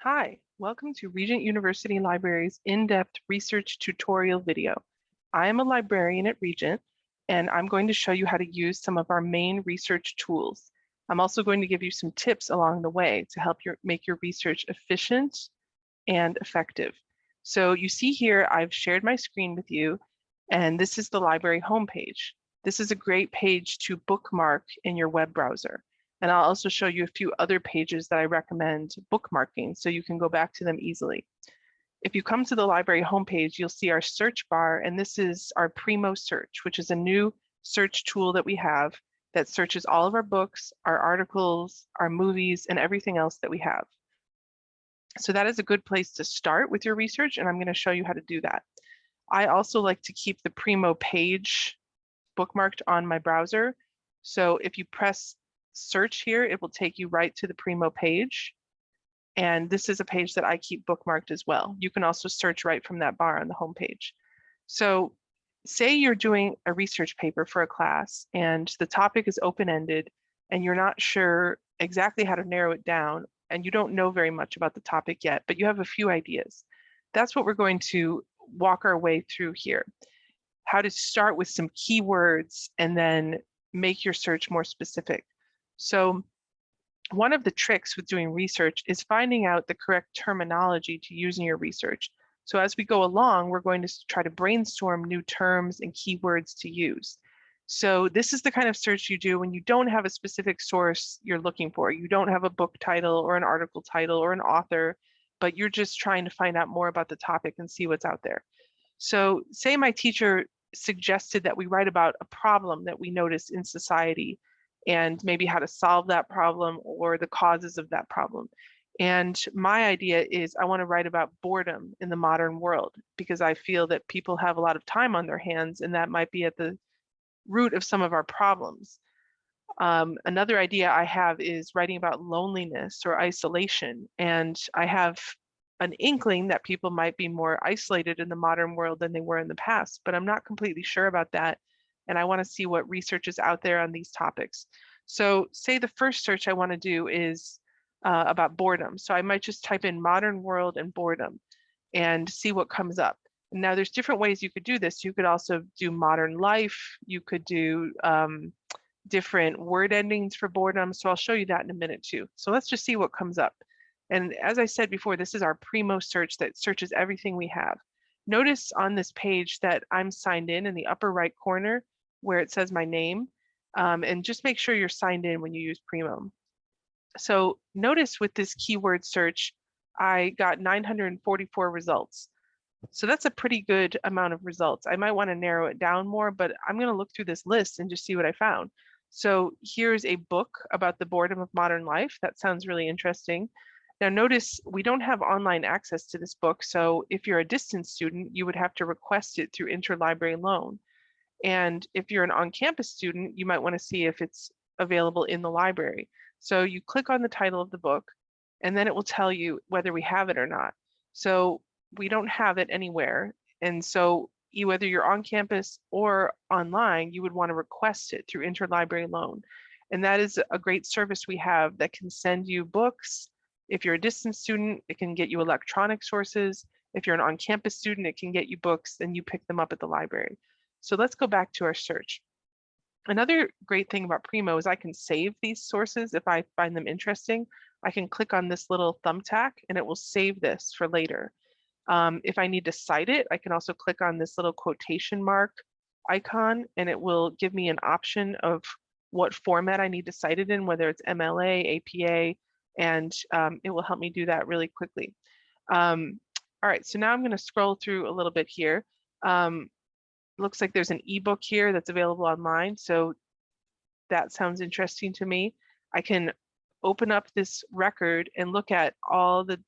Hi, welcome to Regent University Library's in-depth research tutorial video. I am a librarian at Regent, and I'm going to show you how to use some of our main research tools. I'm also going to give you some tips along the way to help make your research efficient and effective. So you see here, I've shared my screen with you, and this is the library homepage. This is a great page to bookmark in your web browser. And I'll also show you a few other pages that I recommend bookmarking so you can go back to them easily. If you come to the library homepage, you'll see our search bar, and this is our Primo search, which is a new search tool that we have that searches all of our books, our articles, our movies, and everything else that we have. So that is a good place to start with your research, and I'm going to show you how to do that. I also like to keep the Primo page bookmarked on my browser. So if you press search here, it will take you right to the Primo page. And this is a page that I keep bookmarked as well. You can also search right from that bar on the home page. So say you're doing a research paper for a class and the topic is open-ended and you're not sure exactly how to narrow it down and you don't know very much about the topic yet, but you have a few ideas. That's what we're going to walk our way through here. How to start with some keywords and then make your search more specific. So one of the tricks with doing research is finding out the correct terminology to use in your research. So as we go along, we're going to try to brainstorm new terms and keywords to use. So this is the kind of search you do when you don't have a specific source you're looking for. You don't have a book title or an article title or an author, but you're just trying to find out more about the topic and see what's out there. So say my teacher suggested that we write about a problem that we notice in society and maybe how to solve that problem or the causes of that problem. And my idea is I want to write about boredom in the modern world because I feel that people have a lot of time on their hands and that might be at the root of some of our problems. Another idea I have is writing about loneliness or isolation. And I have an inkling that people might be more isolated in the modern world than they were in the past, but I'm not completely sure about that. And I want to see what research is out there on these topics. So say the first search I want to do is about boredom. So I might just type in modern world and boredom and see what comes up. Now there's different ways you could do this. You could also do modern life. You could do different word endings for boredom. So I'll show you that in a minute too. So let's just see what comes up. And as I said before, this is our Primo search that searches everything we have. Notice on this page that I'm signed in the upper right corner where it says my name, and just make sure you're signed in when you use Primo. So notice with this keyword search, I got 944 results. So that's a pretty good amount of results. I might want to narrow it down more, but I'm going to look through this list and just see what I found. So here's a book about the boredom of modern life. That sounds really interesting. Now notice we don't have online access to this book. So if you're a distance student, you would have to request it through interlibrary loan. And if you're an on-campus student, you might want to see if it's available in the library. So you click on the title of the book, and then it will tell you whether we have it or not. So we don't have it anywhere. And so whether you're on campus or online, you would want to request it through interlibrary loan. And that is a great service we have that can send you books. If you're a distance student, it can get you electronic sources. If you're an on-campus student, it can get you books and you pick them up at the library. So let's go back to our search. Another great thing about Primo is I can save these sources if I find them interesting. I can click on this little thumbtack and it will save this for later. If I need to cite it, I can also click on this little quotation mark icon and it will give me an option of what format I need to cite it in, whether it's MLA, APA, and it will help me do that really quickly. All right, so now I'm going to scroll through a little bit here. Looks like there's an ebook here that's available online. So that sounds interesting to me. I can open up this record and look at all the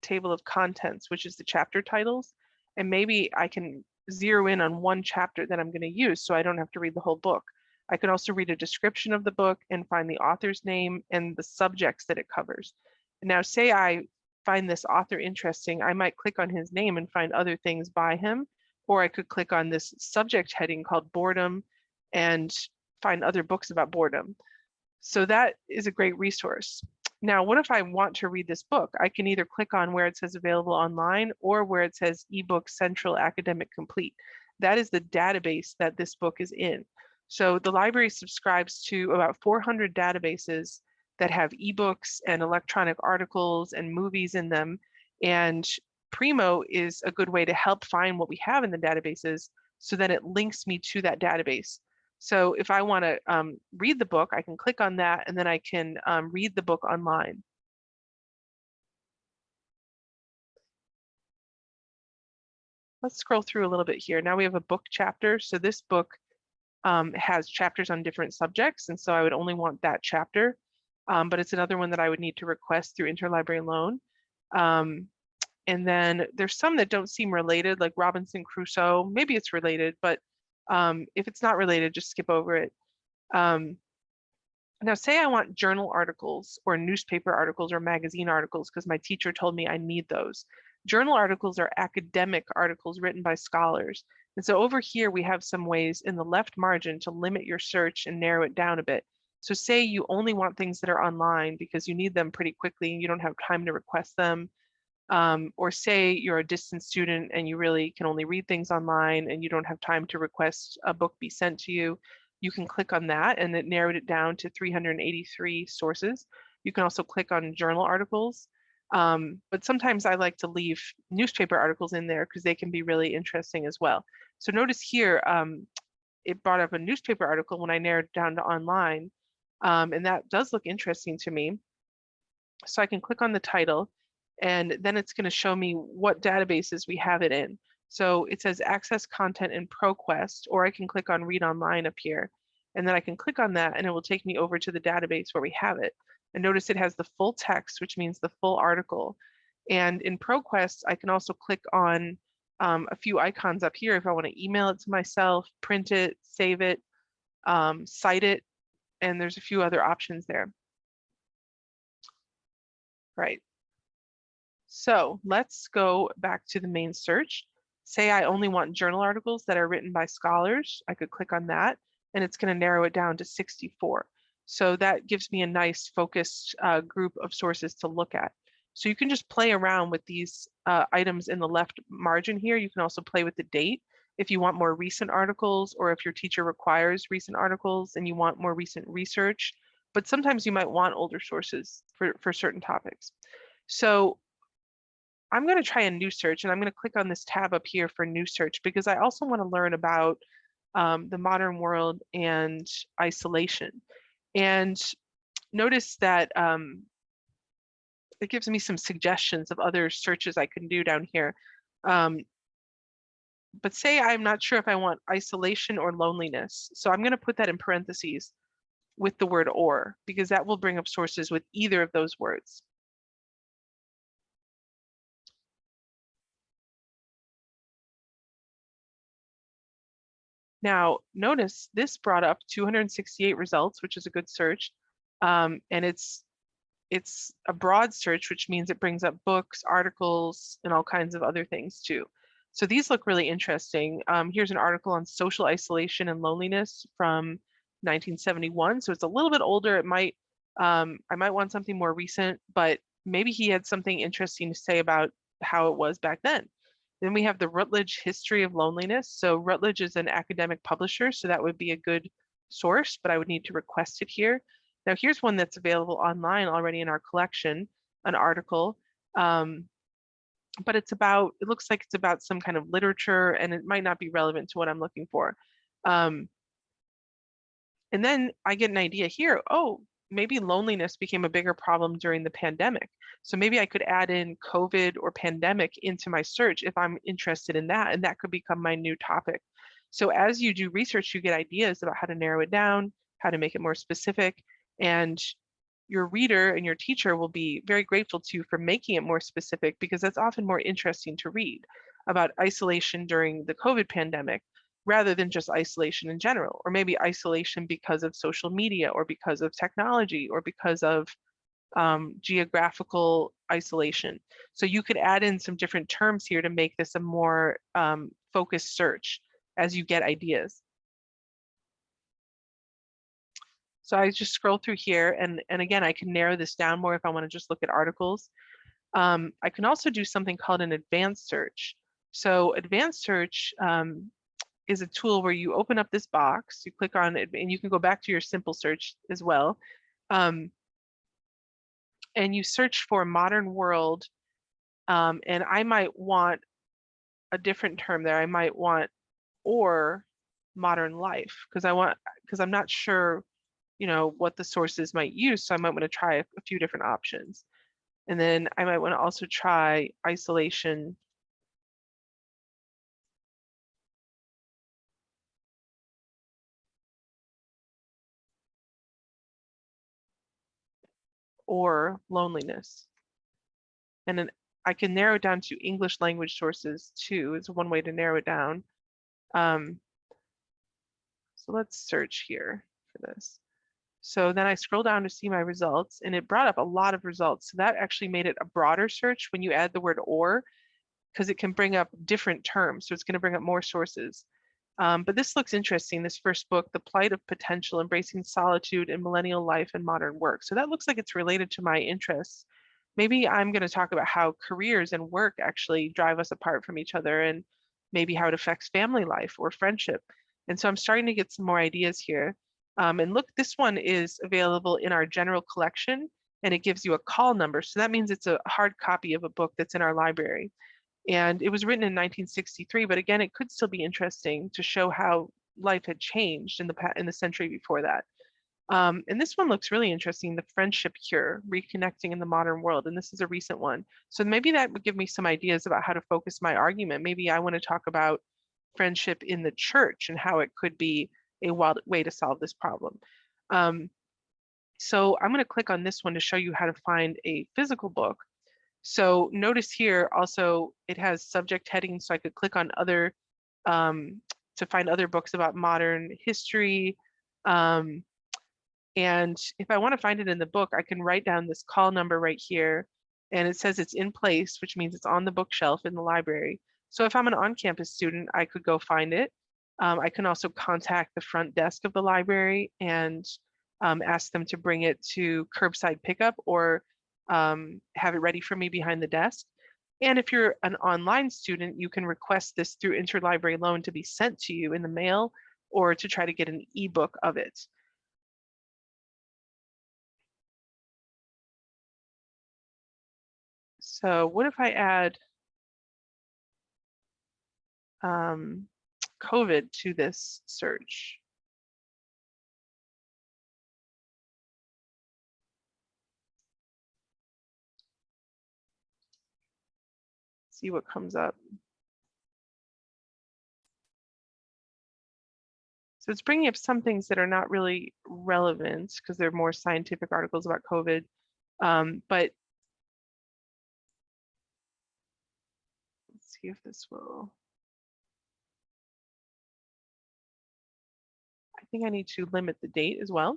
table of contents, which is the chapter titles. And maybe I can zero in on one chapter that I'm going to use so I don't have to read the whole book. I can also read a description of the book and find the author's name and the subjects that it covers. Now, say I find this author interesting, I might click on his name and find other things by him. Or I could click on this subject heading called boredom and find other books about boredom. So that is a great resource. Now, what if I want to read this book? I can either click on where it says available online or where it says ebook central academic complete. That is the database that this book is in. So the library subscribes to about 400 databases that have ebooks and electronic articles and movies in them. And Primo is a good way to help find what we have in the databases so that it links me to that database. So if I want to read the book, I can click on that and then I can read the book online. Let's scroll through a little bit here. Now we have a book chapter. So this book has chapters on different subjects. And so I would only want that chapter, but it's another one that I would need to request through interlibrary loan. And then there's some that don't seem related, like Robinson Crusoe. Maybe it's related, but if it's not related, just skip over it. Now, say I want journal articles or newspaper articles or magazine articles because my teacher told me I need those. Journal articles are academic articles written by scholars. And so over here, we have some ways in the left margin to limit your search and narrow it down a bit. So say you only want things that are online because you need them pretty quickly and you don't have time to request them. Or say you're a distance student and you really can only read things online and you don't have time to request a book be sent to you. You can click on that and it narrowed it down to 383 sources. You can also click on journal articles. But sometimes I like to leave newspaper articles in there because they can be really interesting as well. So notice here, it brought up a newspaper article when I narrowed it down to online. And that does look interesting to me. So I can click on the title and then it's going to show me what databases we have it in. So it says access content in ProQuest, or I can click on read online up here. And then I can click on that and it will take me over to the database where we have it. And notice it has the full text, which means the full article. And in ProQuest, I can also click on a few icons up here if I want to email it to myself, print it, save it, cite it, and there's a few other options there. Right. So let's go back to the main search. Say I only want journal articles that are written by scholars. I could click on that and it's going to narrow it down to 64. So that gives me a nice focused group of sources to look at. So you can just play around with these items in the left margin here. You can also play with the date if you want more recent articles or if your teacher requires recent articles and you want more recent research. But sometimes you might want older sources for certain topics. So I'm going to try a new search and I'm going to click on this tab up here for new search because I also want to learn about the modern world and isolation. And notice that it gives me some suggestions of other searches I can do down here. But say I'm not sure if I want isolation or loneliness. So I'm going to put that in parentheses with the word or, because that will bring up sources with either of those words. Now, notice this brought up 268 results, which is a good search. And it's a broad search, which means it brings up books, articles, and all kinds of other things too. So these look really interesting. Here's an article on social isolation and loneliness from 1971. So it's a little bit older. It might, I might want something more recent, but maybe he had something interesting to say about how it was back then. Then we have the Routledge History of Loneliness. So Routledge is an academic publisher, so that would be a good source, but I would need to request it here. Now here's one that's available online already in our collection, an article, but it looks like it's about some kind of literature and it might not be relevant to what I'm looking for. And then I get an idea here, oh, maybe loneliness became a bigger problem during the pandemic. So maybe I could add in COVID or pandemic into my search if I'm interested in that, and that could become my new topic. So as you do research, you get ideas about how to narrow it down, how to make it more specific, and your reader and your teacher will be very grateful to you for making it more specific because that's often more interesting to read about isolation during the COVID pandemic rather than just isolation in general, or maybe isolation because of social media or because of technology or because of geographical isolation. So you could add in some different terms here to make this a more focused search as you get ideas. So I just scroll through here, and again, I can narrow this down more if I want to just look at articles. I can also do something called an advanced search. So advanced search is a tool where you open up this box, you click on it, and you can go back to your simple search as well. And you search for modern world, and I might want a different term there. I might want or modern life, because I'm not sure, what the sources might use. So I might want to try a few different options. And then I might want to also try isolation or loneliness. And then I can narrow it down to English language sources too, is one way to narrow it down. So let's search here for this. So then I scroll down to see my results, and it brought up a lot of results. So that actually made it a broader search when you add the word or, because it can bring up different terms. So it's going to bring up more sources. But this looks interesting. This first book, The Plight of Potential, Embracing Solitude in Millennial Life and Modern Work. So that looks like it's related to my interests. Maybe I'm going to talk about how careers and work actually drive us apart from each other, and maybe how it affects family life or friendship. And so I'm starting to get some more ideas here. And look, this one is available in our general collection, and it gives you a call number. So that means it's a hard copy of a book that's in our library. And it was written in 1963, but again, it could still be interesting to show how life had changed in the century before that. And this one looks really interesting, The Friendship Cure, Reconnecting in the Modern World. And this is a recent one. So maybe that would give me some ideas about how to focus my argument. Maybe I want to talk about friendship in the church and how it could be a way to solve this problem. So I'm going to click on this one to show you how to find a physical book. So notice here also it has subject headings, so I could click on other to find other books about modern history. And if I want to find it in the book, I can write down this call number right here, and it says it's in place, which means it's on the bookshelf in the library. So if I'm an on-campus student, I could go find it. I can also contact the front desk of the library and ask them to bring it to curbside pickup, or have it ready for me behind the desk. And if you're an online student, you can request this through interlibrary loan to be sent to you in the mail, or to try to get an ebook of it. So what if I add COVID to this search? See what comes up. So it's bringing up some things that are not really relevant because they're more scientific articles about COVID. But let's see if this will. I think I need to limit the date as well.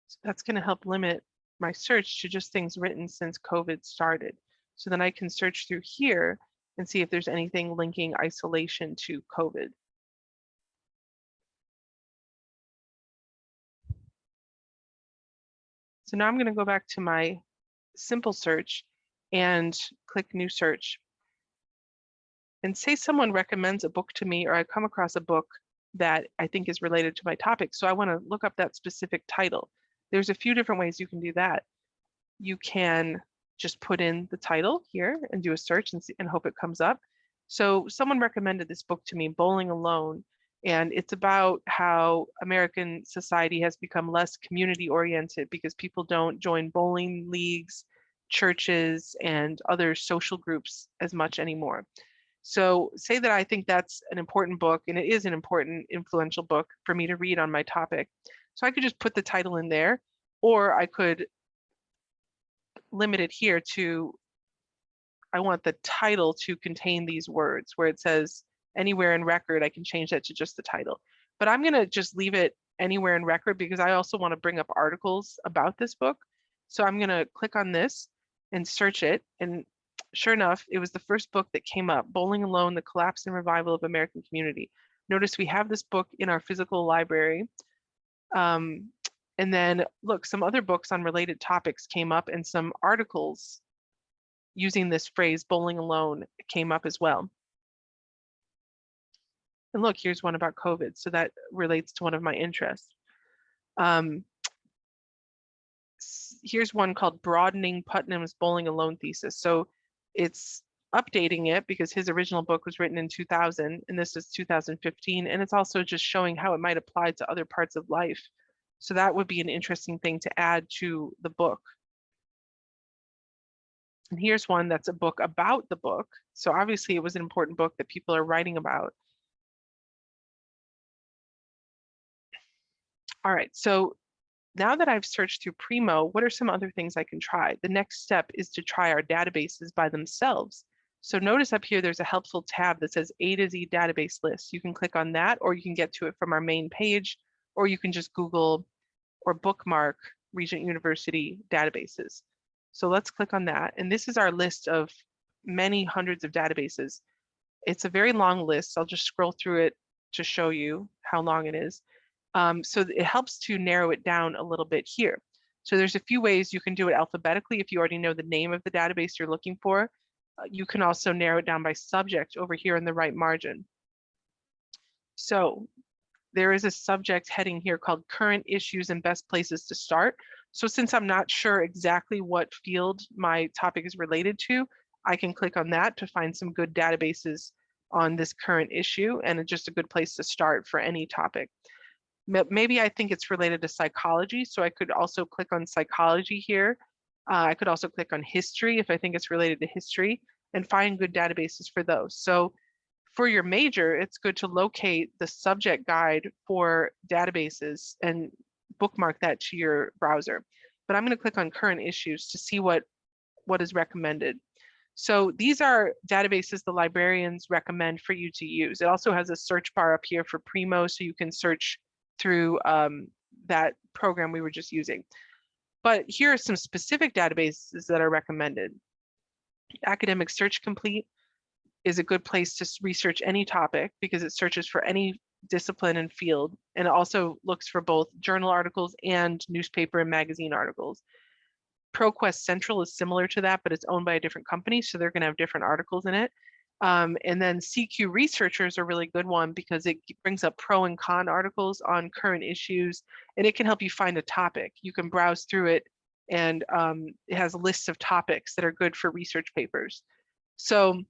So that's going to help limit my search to just things written since COVID started. So then I can search through here and see if there's anything linking isolation to COVID. So now I'm going to go back to my simple search and click new search. And say someone recommends a book to me, or I come across a book that I think is related to my topic. So I want to look up that specific title. There's a few different ways you can do that. You can just put in the title here and do a search and hope it comes up. So someone recommended this book to me, Bowling Alone, and it's about how American society has become less community oriented because people don't join bowling leagues, churches, and other social groups as much anymore. So say that I think that's an important book, and it is an important, influential book for me to read on my topic. So I could just put the title in there, or I could limit it here to, I want the title to contain these words, where it says anywhere in record, I can change that to just the title. But I'm going to just leave it anywhere in record because I also want to bring up articles about this book. So I'm going to click on this and search it. And sure enough, it was the first book that came up, Bowling Alone, The Collapse and Revival of American Community. Notice we have this book in our physical library. And then look, some other books on related topics came up and some articles using this phrase, bowling alone, came up as well. And look, here's one about COVID. So that relates to one of my interests. Here's one called Broadening Putnam's Bowling Alone Thesis. So it's updating it because his original book was written in 2000 and this is 2015. And it's also just showing how it might apply to other parts of life. So that would be an interesting thing to add to the book. And here's one that's a book about the book. So obviously it was an important book that people are writing about. All right, so now that I've searched through Primo, what are some other things I can try? The next step is to try our databases by themselves. So notice up here, there's a helpful tab that says A to Z database list. You can click on that, or you can get to it from our main page, or you can just Google or bookmark Regent University databases. So let's click on that. And this is our list of many hundreds of databases. It's a very long list. I'll just scroll through it to show you how long it is. So it helps to narrow it down a little bit here. So there's a few ways you can do it alphabetically if you already know the name of the database you're looking for. You can also narrow it down by subject over here in the right margin. So there is a subject heading here called Current Issues and Best Places to Start. So since I'm not sure exactly what field my topic is related to, I can click on that to find some good databases on this current issue, and it's just a good place to start for any topic. Maybe I think it's related to psychology, so I could also click on psychology here. I could also click on history if I think it's related to history and find good databases for those. So for your major, it's good to locate the subject guide for databases and bookmark that to your browser. But I'm going to click on current issues to see what is recommended. So these are databases the librarians recommend for you to use. It also has a search bar up here for Primo, so you can search through that program we were just using. But here are some specific databases that are recommended. Academic Search Complete is a good place to research any topic because it searches for any discipline and field, and it also looks for both journal articles and newspaper and magazine articles. ProQuest Central is similar to that, but it's owned by a different company, so they're going to have different articles in it. And then CQ Researcher is a really good one because it brings up pro and con articles on current issues, and it can help you find a topic. You can browse through it, and it has lists of topics that are good for research papers. So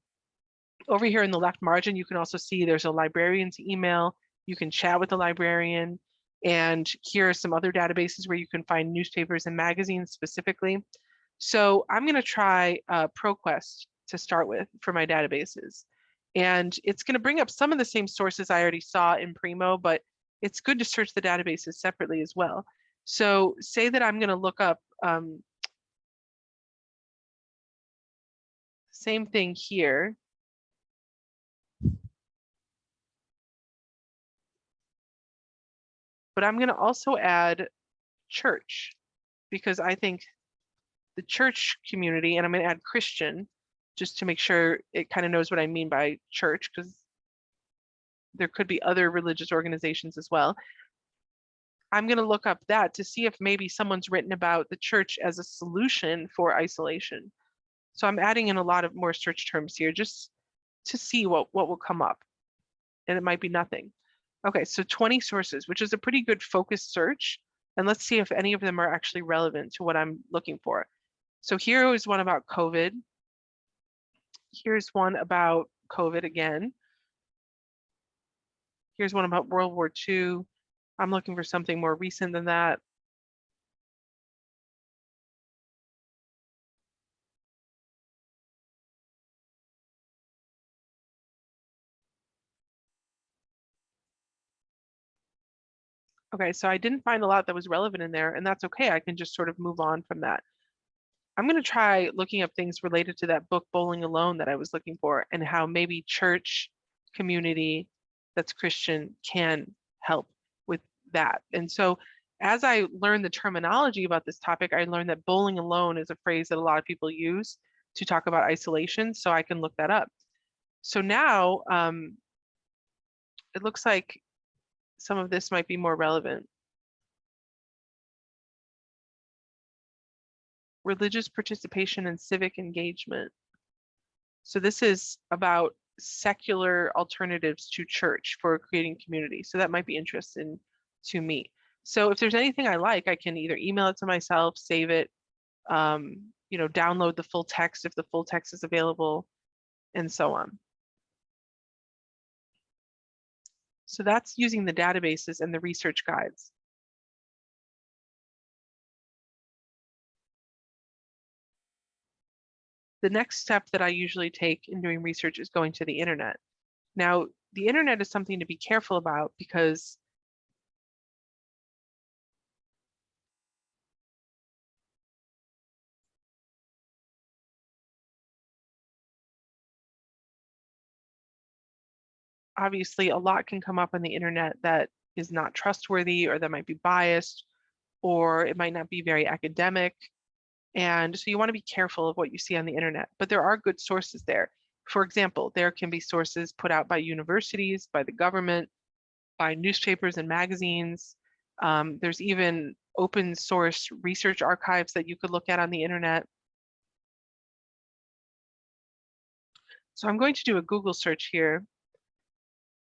over here in the left margin, you can also see there's a librarian's email. You can chat with the librarian. And here are some other databases where you can find newspapers and magazines specifically. So I'm going to try ProQuest to start with for my databases. And it's going to bring up some of the same sources I already saw in Primo, but it's good to search the databases separately as well. So say that I'm going to look up same thing here. But I'm going to also add church because I think the church community, and I'm going to add Christian just to make sure it kind of knows what I mean by church, because there could be other religious organizations as well. I'm going to look up that to see if maybe someone's written about the church as a solution for isolation. So I'm adding in a lot of more search terms here just to see what will come up. And it might be nothing. Okay, so 20 sources, which is a pretty good focused search. And let's see if any of them are actually relevant to what I'm looking for. So here is one about COVID. Here's one about COVID again. Here's one about World War II. I'm looking for something more recent than that. Okay, so I didn't find a lot that was relevant in there, and that's okay. I can just sort of move on from that. I'm going to try looking up things related to that book, Bowling Alone, that I was looking for, and how maybe church community that's Christian can help with that. And so as I learned the terminology about this topic, I learned that bowling alone is a phrase that a lot of people use to talk about isolation, so I can look that up. So now it looks like some of this might be more relevant. Religious participation and civic engagement. So this is about secular alternatives to church for creating community. So that might be interesting to me. So if there's anything I like, I can either email it to myself, save it, download the full text if the full text is available, and so on. So that's using the databases and the research guides. The next step that I usually take in doing research is going to the internet. Now, the internet is something to be careful about because obviously a lot can come up on the internet that is not trustworthy or that might be biased, or it might not be very academic. And so you want to be careful of what you see on the internet, but there are good sources there. For example, there can be sources put out by universities, by the government, by newspapers and magazines. There's even open source research archives that you could look at on the internet. So I'm going to do a Google search here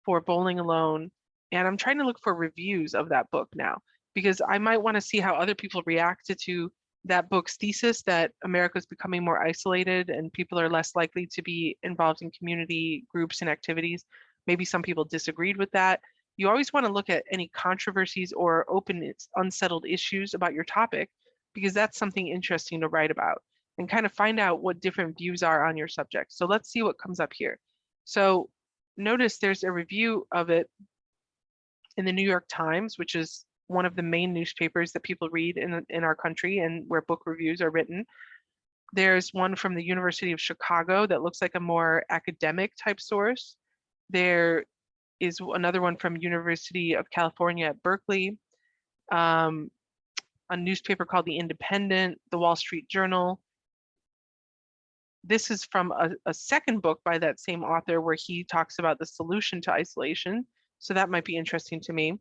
for Bowling Alone, and I'm trying to look for reviews of that book now, because I might want to see how other people reacted to that book's thesis that America is becoming more isolated and people are less likely to be involved in community groups and activities. Maybe some people disagreed with that. You always want to look at any controversies or open, unsettled issues about your topic, because that's something interesting to write about and kind of find out what different views are on your subject. So let's see what comes up here. So notice there's a review of it in the New York Times, which is one of the main newspapers that people read in our country and where book reviews are written. There's one from the University of Chicago that looks like a more academic type source. There is another one from University of California at Berkeley, a newspaper called The Independent, the Wall Street Journal. This is from a second book by that same author where he talks about the solution to isolation. So that might be interesting to me.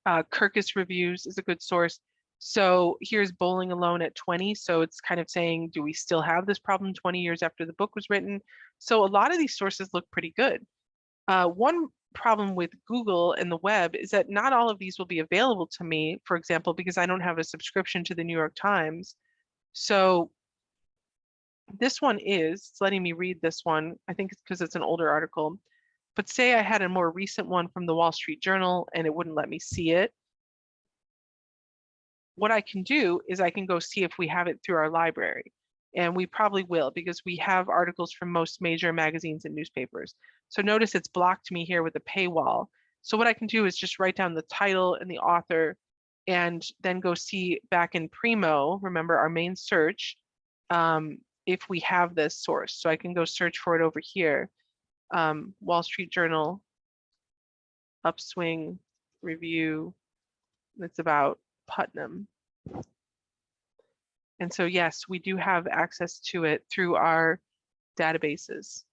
Kirkus Reviews is a good source. So here's Bowling Alone at 20. So it's kind of saying, do we still have this problem 20 years after the book was written? So a lot of these sources look pretty good. One problem with Google and the web is that not all of these will be available to me, for example, because I don't have a subscription to the New York Times. So this one is, it's letting me read this one. I think it's because it's an older article. But say I had a more recent one from the Wall Street Journal and it wouldn't let me see it. What I can do is I can go see if we have it through our library. And we probably will, because we have articles from most major magazines and newspapers. So notice it's blocked me here with a paywall. So what I can do is just write down the title and the author and then go see back in Primo, remember our main search, if we have this source. So I can go search for it over here. Wall Street Journal, upswing review. It's about Putnam. And so, yes, we do have access to it through our databases.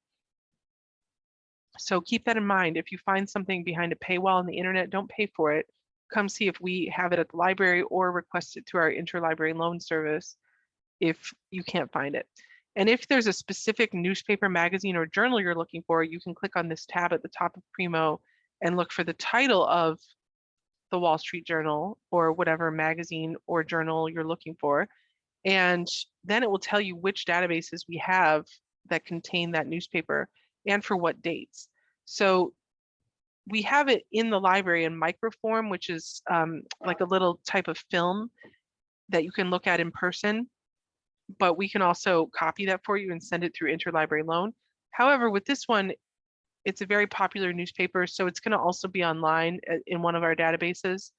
So keep that in mind. If you find something behind a paywall on the internet, don't pay for it. Come see if we have it at the library or request it through our interlibrary loan service if you can't find it. And if there's a specific newspaper, magazine, or journal you're looking for, you can click on this tab at the top of Primo and look for the title of the Wall Street Journal or whatever magazine or journal you're looking for. And then it will tell you which databases we have that contain that newspaper and for what dates. So we have it in the library in microform, which is like a little type of film that you can look at in person, but we can also copy that for you and send it through interlibrary loan. However, with this one, it's a very popular newspaper, so it's going to also be online in one of our databases.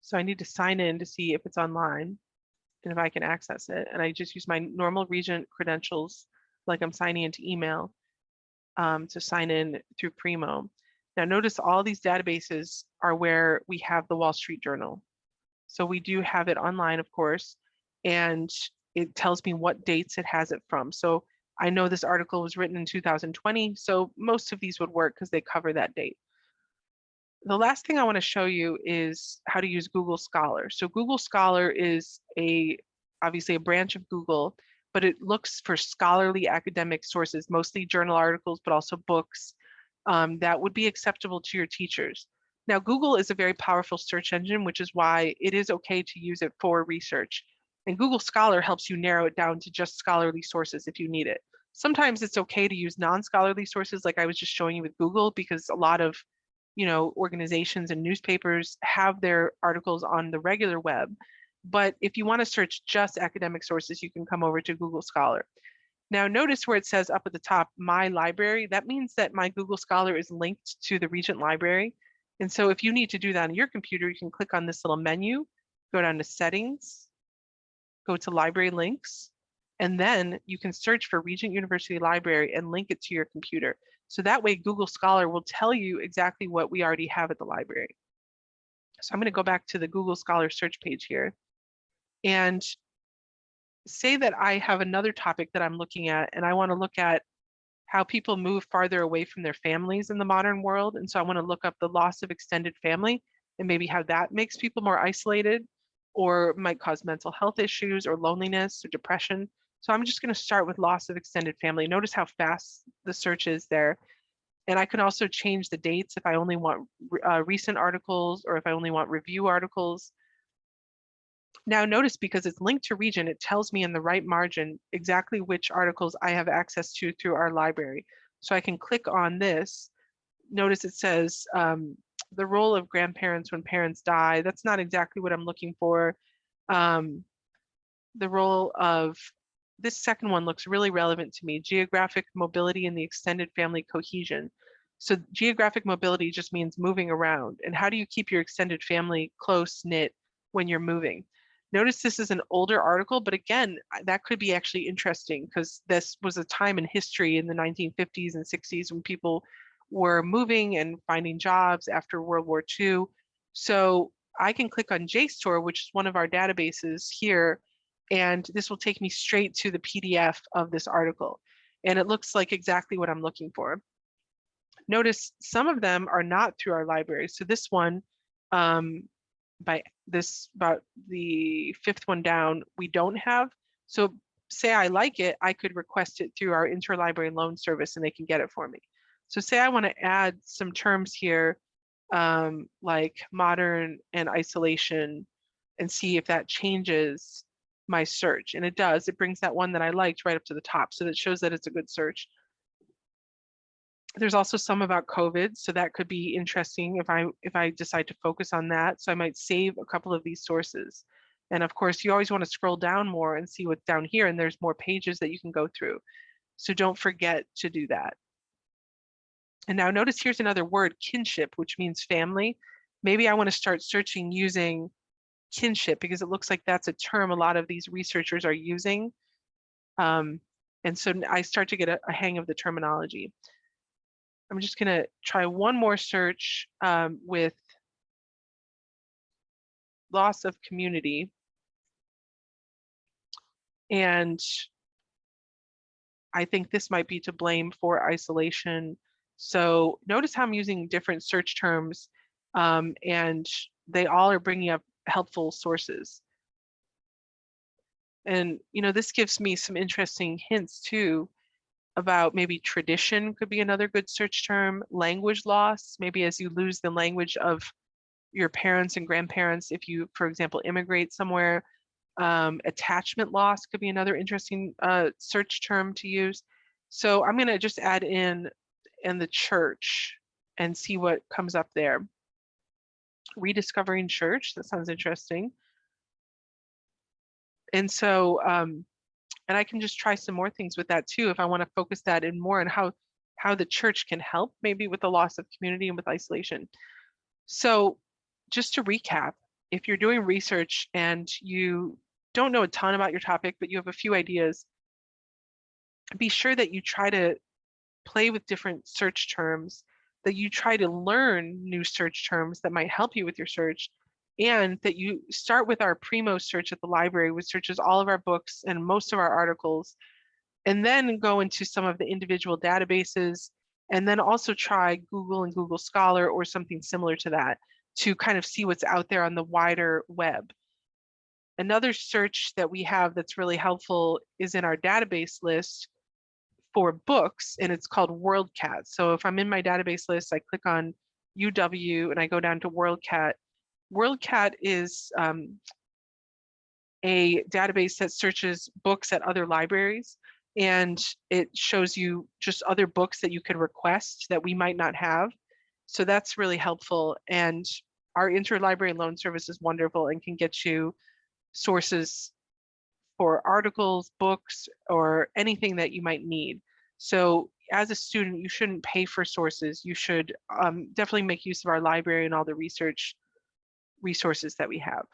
So I need to sign in to see if it's online. and if I can access it, and I just use my normal Regent credentials, like I'm signing into email, to sign in through Primo. Now notice all these databases are where we have the Wall Street Journal. So we do have it online, of course, and it tells me what dates it has it from. So I know this article was written in 2020, so most of these would work because they cover that date. The last thing I want to show you is how to use Google Scholar. So Google Scholar is obviously a branch of Google, but it looks for scholarly academic sources, mostly journal articles, but also books that would be acceptable to your teachers. Now, Google is a very powerful search engine, which is why it is okay to use it for research. And Google Scholar helps you narrow it down to just scholarly sources if you need it. Sometimes it's okay to use non-scholarly sources like I was just showing you with Google, because a lot of organizations and newspapers have their articles on the regular web. But if you want to search just academic sources, you can come over to Google Scholar. Now notice where it says up at the top, My Library. That means that my Google Scholar is linked to the Regent Library. And so if you need to do that on your computer, you can click on this little menu, go down to Settings, go to Library Links, and then you can search for Regent University Library and link it to your computer. So that way Google Scholar will tell you exactly what we already have at the library. So I'm going to go back to the Google Scholar search page here and say that I have another topic that I'm looking at, and I want to look at how people move farther away from their families in the modern world. And so I want to look up the loss of extended family and maybe how that makes people more isolated or might cause mental health issues or loneliness or depression. So I'm just going to start with loss of extended family. Notice how fast the search is there. And I can also change the dates if I only want recent articles or if I only want review articles. Now notice, because it's linked to Regent, it tells me in the right margin exactly which articles I have access to through our library. So I can click on this. Notice it says the role of grandparents when parents die. That's not exactly what I'm looking for. The role of this second one looks really relevant to me, geographic mobility and the extended family cohesion. So geographic mobility just means moving around. And how do you keep your extended family close knit when you're moving? Notice this is an older article, but again, that could be actually interesting because this was a time in history in the 1950s and 60s when people were moving and finding jobs after World War II. So I can click on JSTOR, which is one of our databases here, and this will take me straight to the PDF of this article. And it looks like exactly what I'm looking for. Notice some of them are not through our library. So this one, about the fifth one down, we don't have. So say I like it, I could request it through our interlibrary loan service and they can get it for me. So say I want to add some terms here, like modern and isolation, and see if that changes my search. And it does. It brings that one that I liked right up to the top. So that shows that it's a good search. There's also some about COVID, so that could be interesting if I decide to focus on that. So I might save a couple of these sources. And of course, you always want to scroll down more and see what's down here, and there's more pages that you can go through. So don't forget to do that. And now notice here's another word, kinship, which means family. Maybe I want to start searching using kinship because it looks like that's a term a lot of these researchers are using. And so I start to get a hang of the terminology. I'm just going to try one more search with loss of community. And I think this might be to blame for isolation. So notice how I'm using different search terms and they all are bringing up helpful sources. And, this gives me some interesting hints too about maybe tradition could be another good search term, language loss, maybe as you lose the language of your parents and grandparents, if you, for example, immigrate somewhere. Attachment loss could be another interesting search term to use. So I'm going to just add in the church and see what comes up there. Rediscovering church, that sounds interesting. And so, and I can just try some more things with that too, if I want to focus that in more on how the church can help maybe with the loss of community and with isolation. So just to recap, if you're doing research and you don't know a ton about your topic, but you have a few ideas, be sure that you try to play with different search terms, that you try to learn new search terms that might help you with your search, and that you start with our Primo search at the library, which searches all of our books and most of our articles, and then go into some of the individual databases, and then also try Google and Google Scholar or something similar to that to kind of see what's out there on the wider web. Another search that we have that's really helpful is in our database list for books, and it's called WorldCat. So if I'm in my database list, I click on UW and I go down to WorldCat. WorldCat is a database that searches books at other libraries, and it shows you just other books that you can request that we might not have. So that's really helpful. And our interlibrary loan service is wonderful and can get you sources for articles, books, or anything that you might need. So as a student, you shouldn't pay for sources. You should definitely make use of our library and all the research resources that we have.